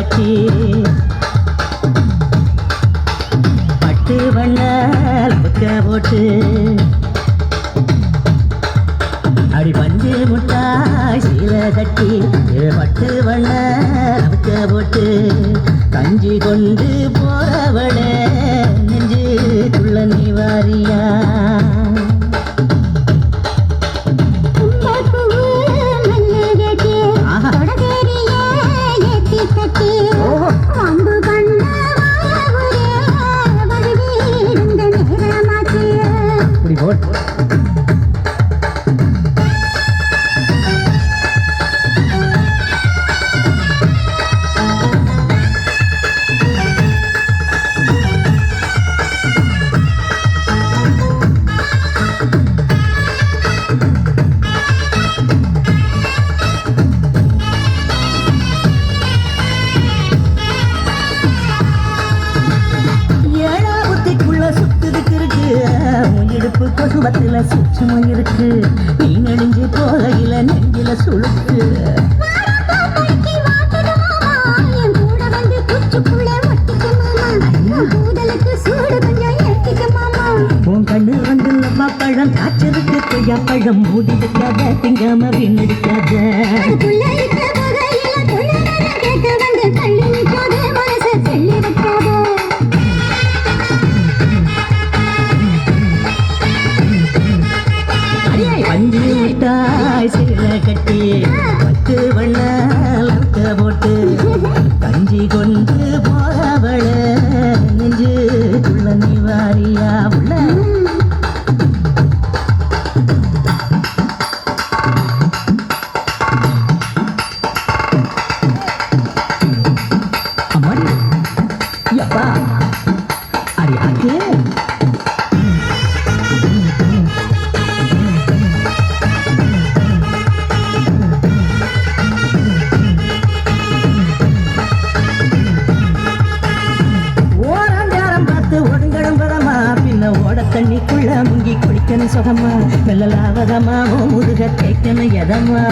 கட்டி பட்டு வண்ண புக்க போட்டு அடி பஞ்சு முட்டாய் சீலை கட்டி பட்டு வண்ண புக்க போட்டு கஞ்சி கொண்டு போறவள நெஞ்சுக்குள்ள நீ வாரியா கொசுவத்தில சுற்றுமா இருக்கு நீ நெடுஞ்சு போகையில நெஞ்சில சுழுக்கு உன் கண்ணு வந்து நம்ம பழம் காய்ச்சதுக்கு கொய்யா பழம் மூடி வைக்காத திங்காம வீணடிக்காத பஞ்சு முட்டாய் சீலை கட்டி பட்டு வண்ண லக்க போட்டு கஞ்சி கொண்டு போறவள நெஞ்சுக்குள்ள நீ வாரியா உள்ள அம்மாடி யப்பா அரி அங்கே ஓட தண்ணிக்குள்ள முங்கி குளிக்கணும் சுகமா வெள்ளலாவதமா முதுக தேய்க்கணும் எதமா